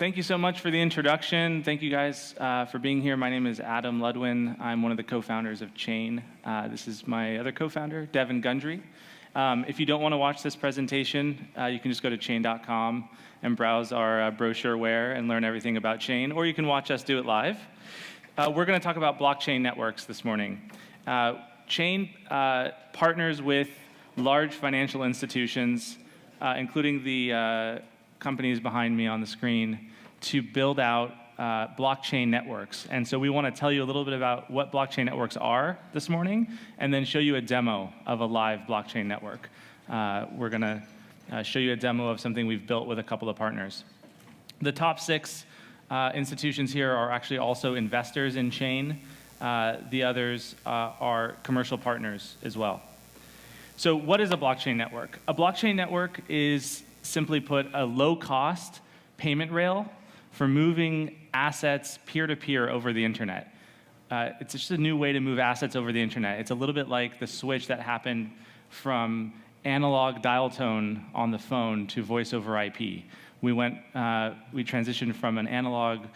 thank you so much for the introduction. Thank you guys for being here. My name is Adam Ludwin. I'm one of the co-founders of Chain. This is my other co-founder, Devin Gundry. If you don't want to watch this presentation, you can just go to chain.com and browse our brochureware and learn everything about Chain, or you can watch us do it live. We're going to talk about blockchain networks this morning. Chain partners with large financial institutions, including the companies behind me on the screen, to build out blockchain networks. And so we want to tell you a little bit about what blockchain networks are this morning, and then show you a demo of a live blockchain network. We're going to show you a demo of something we've built with a couple of partners. The top 6 institutions here are actually also investors in Chain. The others are commercial partners as well. So what is a blockchain network? A blockchain network is, simply put, a low-cost payment rail for moving assets peer-to-peer over the internet. It's just a new way to move assets over the internet. It's a little bit like the switch that happened from analog dial tone on the phone to voice over IP. We transitioned from an analog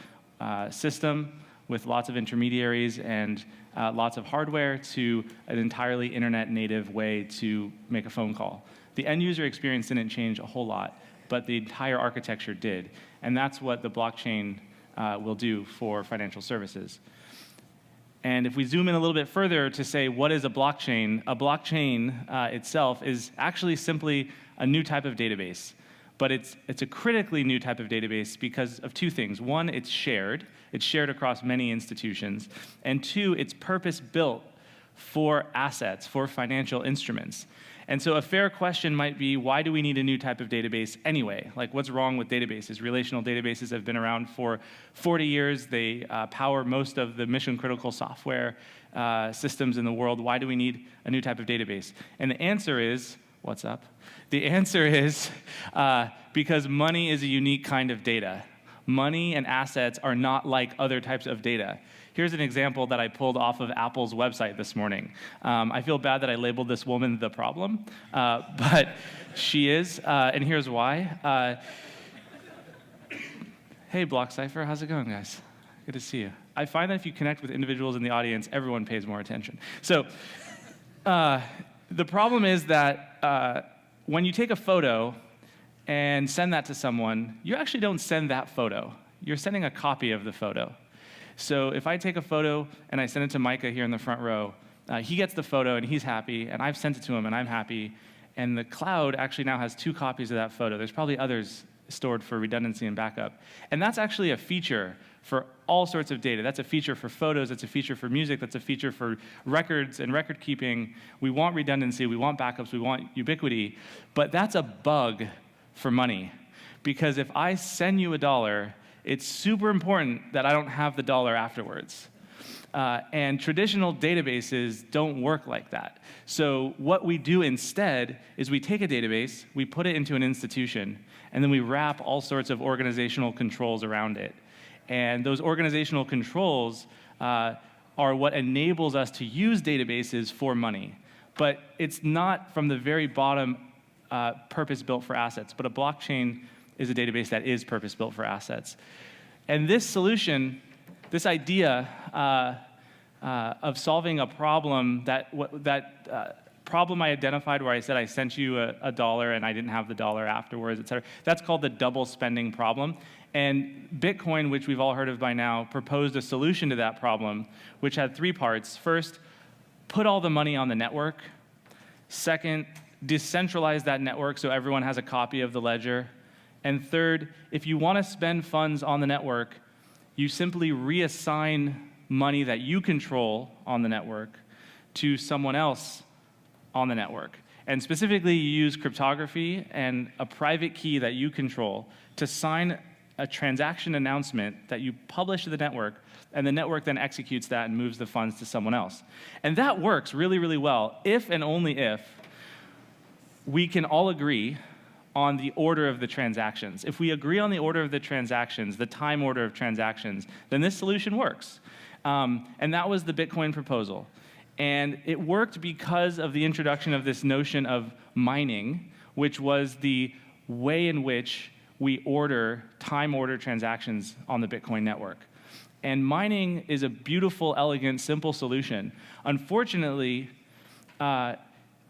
system with lots of intermediaries and lots of hardware to an entirely internet-native way to make a phone call. The end user experience didn't change a whole lot, but the entire architecture did. And that's what the blockchain will do for financial services. And if we zoom in a little bit further to say, what is a blockchain itself is actually simply a new type of database. But it's a critically new type of database because of 2 things. 1, it's shared. It's shared across many institutions. And 2, it's purpose-built for assets, for financial instruments. And so a fair question might be, why do we need a new type of database anyway? Like, what's wrong with databases? Relational databases have been around for 40 years. They power most of the mission-critical software systems in the world. Why do we need a new type of database? And the answer is, what's up? The answer is because money is a unique kind of data. Money and assets are not like other types of data. Here's an example that I pulled off of Apple's website this morning. I feel bad that I labeled this woman the problem, but she is, and here's why. Hey, BlockCypher, how's it going, guys? Good to see you. I find that if you connect with individuals in the audience, everyone pays more attention. So the problem is that when you take a photo and send that to someone, you actually don't send that photo. You're sending a copy of the photo. So if I take a photo and I send it to Micah here in the front row, he gets the photo and he's happy, and I've sent it to him and I'm happy, and the cloud actually now has 2 copies of that photo. There's probably others stored for redundancy and backup. And that's actually a feature for all sorts of data. That's a feature for photos, that's a feature for music, that's a feature for records and record keeping. We want redundancy, we want backups, we want ubiquity, but that's a bug for money. Because if I send you $1, it's super important that I don't have the dollar afterwards. And traditional databases don't work like that. So what we do instead is we take a database, we put it into an institution, and then we wrap all sorts of organizational controls around it. And those organizational controls are what enables us to use databases for money. But it's not from the very bottom purpose-built for assets, but a blockchain is a database that is purpose-built for assets. And this solution, this idea of solving a problem, that problem I identified where I said I sent you $1 and I didn't have the dollar afterwards, et cetera, that's called the double spending problem. And Bitcoin, which we've all heard of by now, proposed a solution to that problem, which had 3 parts. First, put all the money on the network. Second, decentralize that network so everyone has a copy of the ledger. And third, if you want to spend funds on the network, you simply reassign money that you control on the network to someone else on the network. And specifically, you use cryptography and a private key that you control to sign a transaction announcement that you publish to the network, and the network then executes that and moves the funds to someone else. And that works really, really well if and only if we can all agree on the order of the transactions. If we agree on the order of the transactions, the time order of transactions, then this solution works. And that was the Bitcoin proposal. And it worked because of the introduction of this notion of mining, which was the way in which we order time-order transactions on the Bitcoin network. And mining is a beautiful, elegant, simple solution. Unfortunately,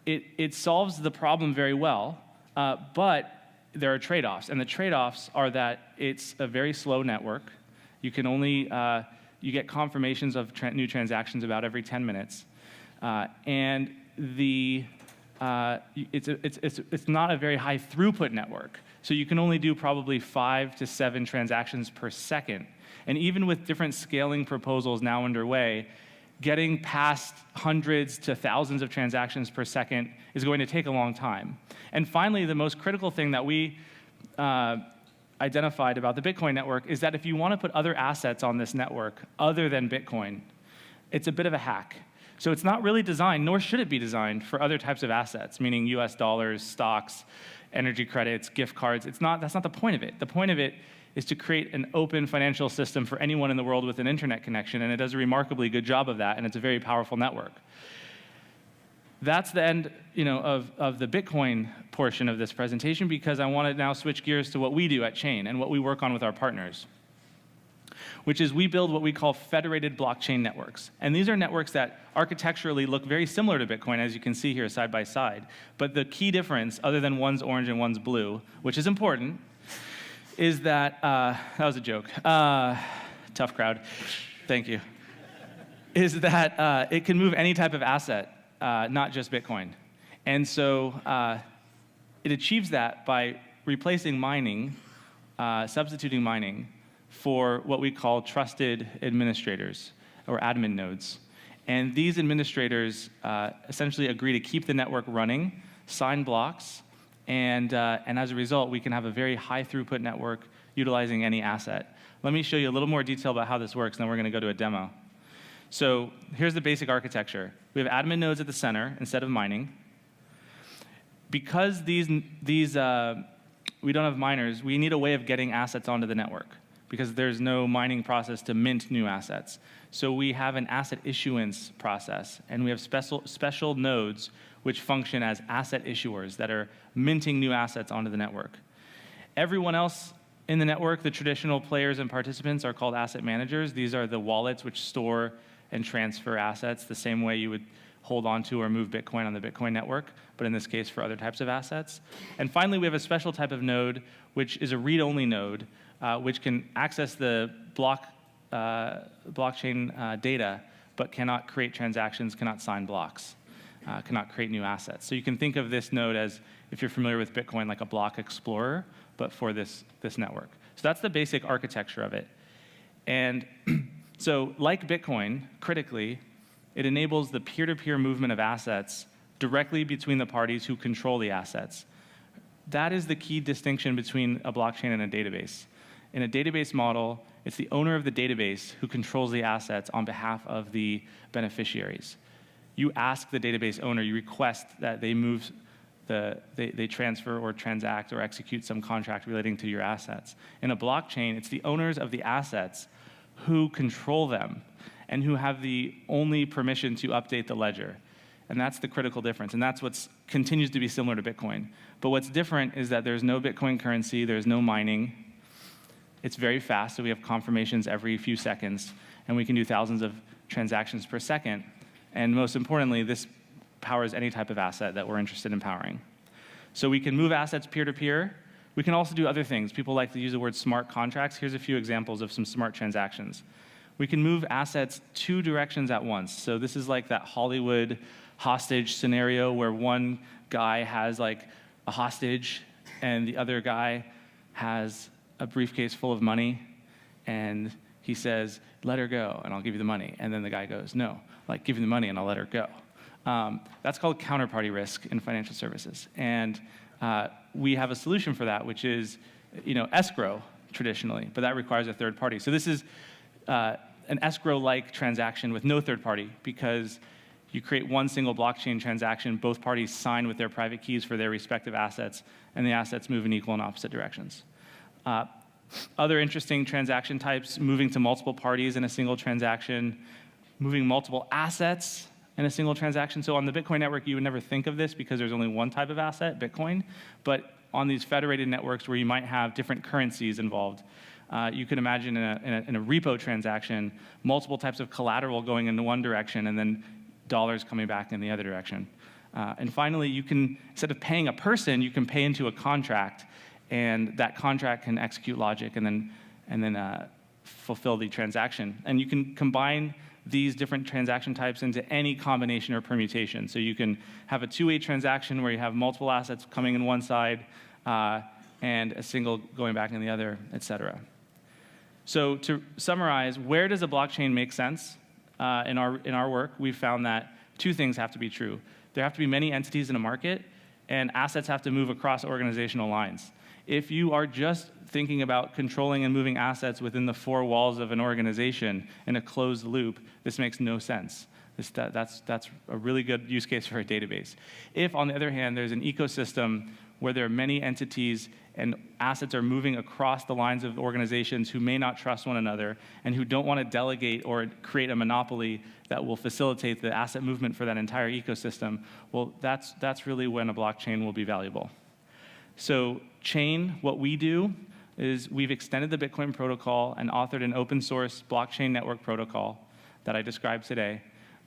it solves the problem very well, but there are trade-offs. And the trade-offs are that it's a very slow network. You can only, you get confirmations of new transactions about every 10 minutes. And it's not a very high throughput network. So you can only do probably 5 to 7 transactions per second. And even with different scaling proposals now underway, getting past hundreds to thousands of transactions per second is going to take a long time. And finally, the most critical thing that we identified about the Bitcoin network is that if you want to put other assets on this network other than Bitcoin, it's a bit of a hack. So it's not really designed, nor should it be designed, for other types of assets, meaning US dollars, stocks, energy credits, gift cards. That's not the point of it. The point of it is to create an open financial system for anyone in the world with an internet connection, and it does a remarkably good job of that, and it's a very powerful network. That's the end, of the Bitcoin portion of this presentation, because I want to now switch gears to what we do at Chain and what we work on with our partners, which is we build what we call federated blockchain networks. And these are networks that architecturally look very similar to Bitcoin, as you can see here side by side. But the key difference, other than one's orange and one's blue, which is important, is that, that was a joke. Tough crowd. Thank you. Is that it can move any type of asset, not just Bitcoin. And so it achieves that by replacing mining, substituting mining, for what we call trusted administrators, or admin nodes. And these administrators essentially agree to keep the network running, sign blocks, and as a result, we can have a very high throughput network utilizing any asset. Let me show you a little more detail about how this works, and then we're going to go to a demo. So here's the basic architecture. We have admin nodes at the center instead of mining. Because we don't have miners, we need a way of getting assets onto the network, because there's no mining process to mint new assets. So we have an asset issuance process, and we have special nodes which function as asset issuers that are minting new assets onto the network. Everyone else in the network, the traditional players and participants, are called asset managers. These are the wallets which store and transfer assets the same way you would hold on to or move Bitcoin on the Bitcoin network, but in this case for other types of assets. And finally, we have a special type of node, which is a read-only node, which can access the blockchain data, but cannot create transactions, cannot sign blocks, cannot create new assets. So you can think of this node as, if you're familiar with Bitcoin, like a block explorer, but for this network. So that's the basic architecture of it. And so like Bitcoin, critically, it enables the peer-to-peer movement of assets directly between the parties who control the assets. That is the key distinction between a blockchain and a database. In a database model, it's the owner of the database who controls the assets on behalf of the beneficiaries. You ask the database owner, you request that they move, they transfer or transact or execute some contract relating to your assets. In a blockchain, it's the owners of the assets who control them and who have the only permission to update the ledger. And that's the critical difference. And that's what continues to be similar to Bitcoin. But what's different is that there's no Bitcoin currency, there's no mining. It's very fast, so we have confirmations every few seconds, and we can do thousands of transactions per second. And most importantly, this powers any type of asset that we're interested in powering. So we can move assets peer-to-peer. We can also do other things. People like to use the word smart contracts. Here's a few examples of some smart transactions. We can move assets 2 directions at once. So this is like that Hollywood hostage scenario where one guy has like a hostage and the other guy has a briefcase full of money, and he says, let her go, and I'll give you the money. And then the guy goes, no, like, give me the money, and I'll let her go. That's called counterparty risk in financial services. And we have a solution for that, which is, escrow, traditionally, but that requires a third party. So this is an escrow-like transaction with no third party, because you create one single blockchain transaction, both parties sign with their private keys for their respective assets, and the assets move in equal and opposite directions. Other interesting transaction types, moving to multiple parties in a single transaction, moving multiple assets in a single transaction. So on the Bitcoin network, you would never think of this because there's only one type of asset, Bitcoin. But on these federated networks where you might have different currencies involved, you can imagine in a repo transaction, multiple types of collateral going in one direction and then dollars coming back in the other direction. And finally, you can, instead of paying a person, you can pay into a contract, and that contract can execute logic and then fulfill the transaction. And you can combine these different transaction types into any combination or permutation. So you can have a two-way transaction where you have multiple assets coming in one side and a single going back in the other, et cetera. So to summarize, where does a blockchain make sense? In our work, we've found that two things have to be true. There have to be many entities in a market, and assets have to move across organizational lines. If you are just thinking about controlling and moving assets within the four walls of an organization in a closed loop, this makes no sense. That's a really good use case for a database. If, on the other hand, there's an ecosystem where there are many entities and assets are moving across the lines of organizations who may not trust one another and who don't want to delegate or create a monopoly that will facilitate the asset movement for that entire ecosystem, well, that's really when a blockchain will be valuable. So Chain, what we do is we've extended the Bitcoin protocol and authored an open source blockchain network protocol that I described today.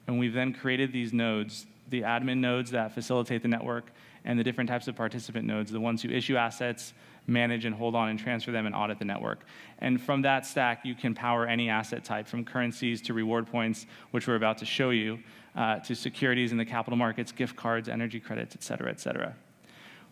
And we've then created these nodes, the admin nodes that facilitate the network, and the different types of participant nodes, the ones who issue assets, manage and hold on and transfer them and audit the network. And from that stack, you can power any asset type, from currencies to reward points, which we're about to show you, to securities in the capital markets, gift cards, energy credits, et cetera, et cetera.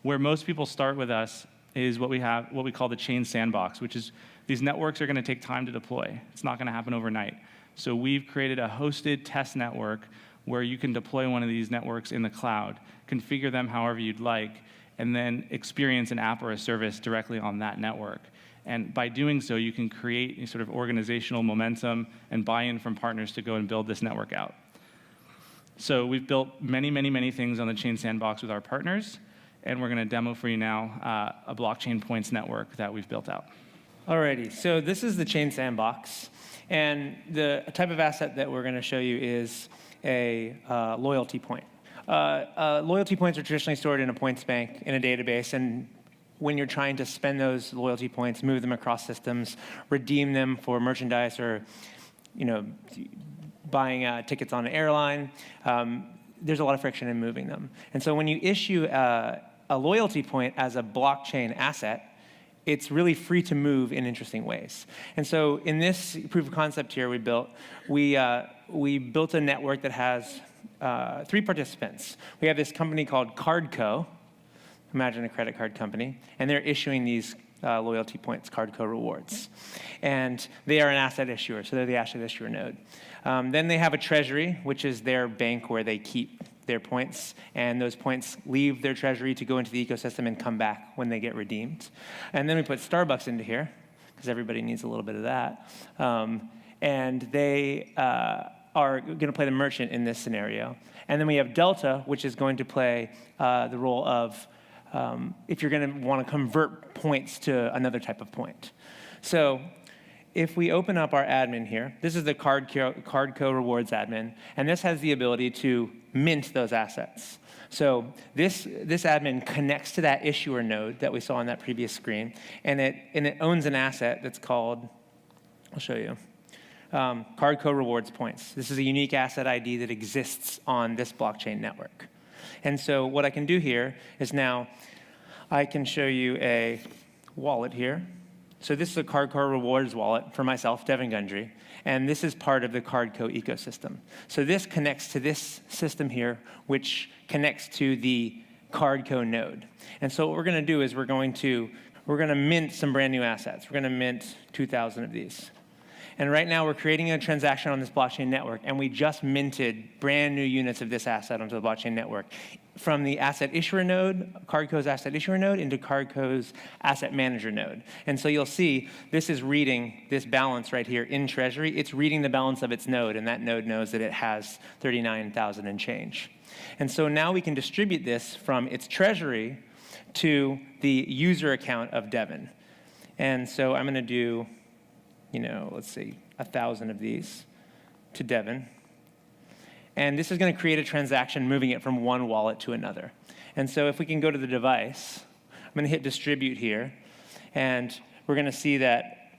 Where most people start with us is what we call the Chain Sandbox, which is these networks are going to take time to deploy. It's not going to happen overnight. So we've created a hosted test network where you can deploy one of these networks in the cloud, configure them however you'd like, and then experience an app or a service directly on that network. And by doing so, you can create a sort of organizational momentum and buy-in from partners to go and build this network out. So we've built many, many, many things on the Chain Sandbox with our partners, and we're going to demo for you now a blockchain points network that we've built out. Alrighty, so this is the Chain Sandbox, and the type of asset that we're going to show you is a loyalty point. Loyalty points are traditionally stored in a points bank in a database, and when you're trying to spend those loyalty points, move them across systems, redeem them for merchandise or buying tickets on an airline, there's a lot of friction in moving them. And so when you issue a loyalty point as a blockchain asset, it's really free to move in interesting ways. And so in this proof of concept here we built a network that has 3 participants. We have this company called Cardco, imagine a credit card company, and they're issuing these loyalty points, Cardco rewards. And they are an asset issuer, so they're the asset issuer node. Then they have a treasury, which is their bank where they keep their points, and those points leave their treasury to go into the ecosystem and come back when they get redeemed. And then we put Starbucks into here, because everybody needs a little bit of that. And they are going to play the merchant in this scenario. And then we have Delta, which is going to play the role of if you're going to want to convert points to another type of point. So if we open up our admin here, this is the Cardco rewards admin, and this has the ability to mint those assets. So this admin connects to that issuer node that we saw on that previous screen, and it owns an asset that's called, I'll show you, Cardco rewards points. This is a unique asset ID that exists on this blockchain network. And so what I can do here is now I can show you a wallet here. So this is a Cardco rewards wallet for myself, Devin Gundry, and this is part of the Cardco ecosystem. So this connects to this system here, which connects to the Cardco node. And so what we're going to do is we're going to mint some brand new assets. We're going to mint 2,000 of these. And right now we're creating a transaction on this blockchain network, and we just minted brand new units of this asset onto the blockchain network from the asset issuer node, Cardco's asset issuer node, into Cardco's asset manager node. And so you'll see this is reading this balance right here in Treasury. It's reading the balance of its node, and that node knows that it has 39,000 and change. And so now we can distribute this from its Treasury to the user account of Devin. And so I'm going to do, let's see, 1,000 of these to Devin. And this is going to create a transaction moving it from one wallet to another. And so if we can go to the device, I'm going to hit distribute here, and we're going to see that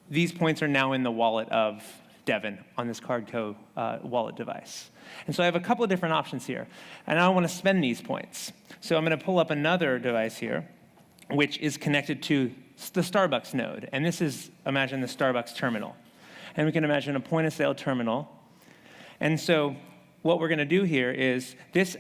these points are now in the wallet of Devin on this Cardco wallet device. And so I have a couple of different options here, and I want to spend these points. So I'm going to pull up another device here, which is connected to the Starbucks node. And this is, imagine the Starbucks terminal. And we can imagine a point-of-sale terminal. And so what we're going to do here is this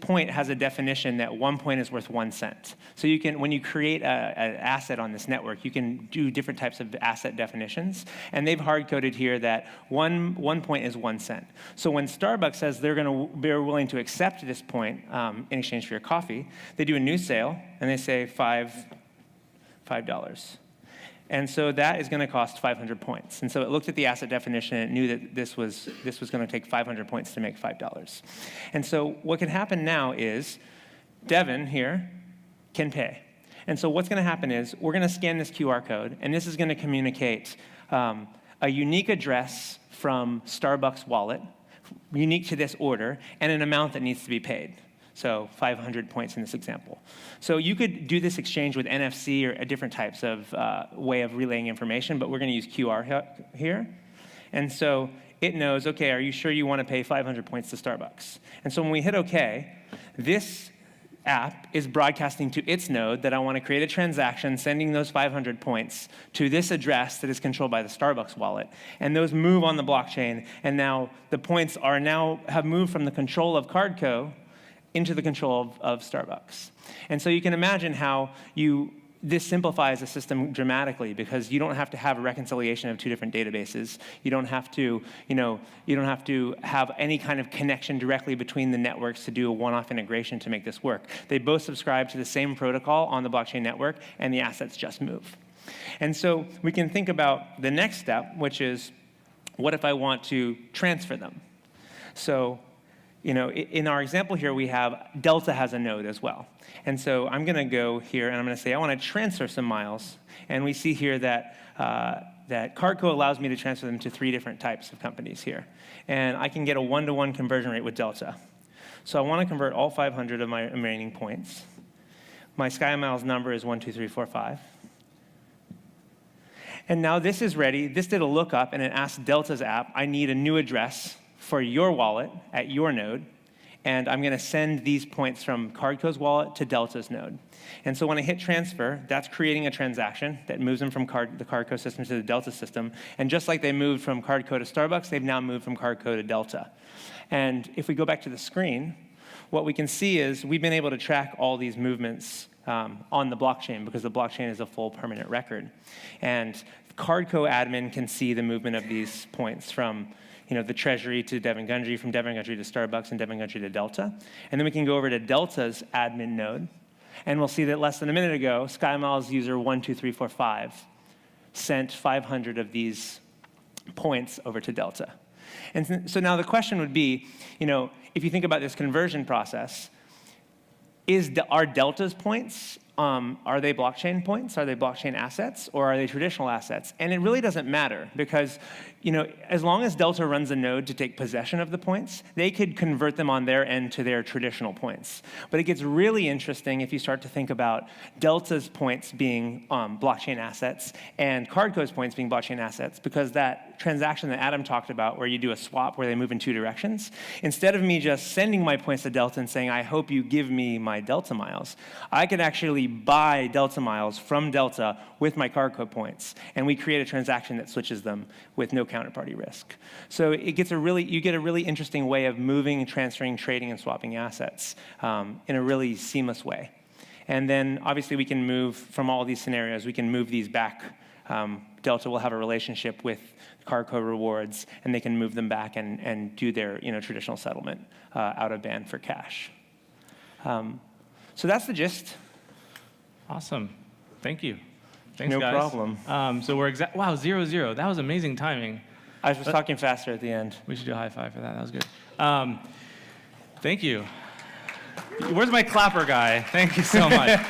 point has a definition that 1 point is worth 1 cent. So you can, when you create an asset on this network, you can do different types of asset definitions. And they've hard-coded here that one point is 1 cent. So when Starbucks says they're willing to accept this point in exchange for your coffee, they do a new sale, and they say $5. And so that is going to cost 500 points. And so it looked at the asset definition and it knew that this was going to take 500 points to make $5. And so what can happen now is Devin here can pay. And so what's going to happen is we're going to scan this QR code, and this is going to communicate a unique address from Starbucks wallet, unique to this order, and an amount that needs to be paid. So 500 points in this example. So you could do this exchange with NFC or different types of way of relaying information, but we're going to use QR here. And so it knows, OK, are you sure you want to pay 500 points to Starbucks? And so when we hit OK, this app is broadcasting to its node that I want to create a transaction, sending those 500 points to this address that is controlled by the Starbucks wallet. And those move on the blockchain, and now the points have moved from the control of Cardco into the control of Starbucks. And so you can imagine how this simplifies the system dramatically, because you don't have to have a reconciliation of two different databases. You don't have to, have any kind of connection directly between the networks to do a one-off integration to make this work. They both subscribe to the same protocol on the blockchain network, and the assets just move. And so we can think about the next step, which is, what if I want to transfer them? So in our example here, we have Delta has a node as well. And so I'm going to go here, and I'm going to say I want to transfer some miles. And we see here that Cardco allows me to transfer them to 3 different types of companies here. And I can get a 1-to-1 conversion rate with Delta. So I want to convert all 500 of my remaining points. My SkyMiles number is 12345. And now this is ready. This did a lookup, and it asked Delta's app, I need a new address for your wallet at your node, and I'm going to send these points from Cardco's wallet to Delta's node. And so when I hit transfer, that's creating a transaction that moves them from the Cardco system to the Delta system. And just like they moved from Cardco to Starbucks, they've now moved from Cardco to Delta. And if we go back to the screen, what we can see is we've been able to track all these movements on the blockchain, because the blockchain is a full permanent record. And Cardco admin can see the movement of these points from the treasury to Devin Gundry, from Devin Gundry to Starbucks, and Devin Gundry to Delta. And then we can go over to Delta's admin node, and we'll see that less than a minute ago, SkyMiles user 12345 sent 500 of these points over to Delta. And so now the question would be, if you think about this conversion process, are Delta's points, are they blockchain points? Are they blockchain assets? Or are they traditional assets? And it really doesn't matter, because as long as Delta runs a node to take possession of the points, they could convert them on their end to their traditional points. But it gets really interesting if you start to think about Delta's points being blockchain assets and Cardco's points being blockchain assets, because that transaction that Adam talked about, where you do a swap where they move in 2 directions, instead of me just sending my points to Delta and saying, I hope you give me my Delta miles, I could actually buy Delta miles from Delta with my Cardco points, and we create a transaction that switches them with no counterparty risk. So you get a really interesting way of moving, transferring, trading, and swapping assets in a really seamless way. And then obviously we can move from all these scenarios, we can move these back. Delta will have a relationship with Cardco rewards, and they can move them back and do their traditional settlement out of band for cash. So that's the gist. Awesome. Thank you. Thanks, no guys. problem. So we're wow, 0-0. That was amazing timing. I was talking faster at the end. We should do a high five for that. That was good. Thank you. Where's my clapper guy? Thank you so much.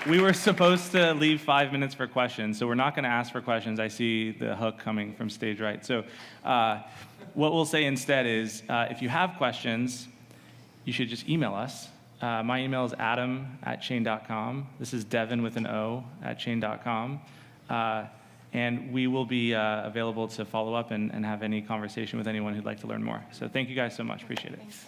We were supposed to leave 5 minutes for questions, so we're not going to ask for questions. I see the hook coming from stage right. So what we'll say instead is, if you have questions, you should just email us. My email is adam@chain.com. This is Devin with an O at chain.com. And we will be available to follow up and have any conversation with anyone who'd like to learn more. So thank you guys so much. Appreciate it. Thanks.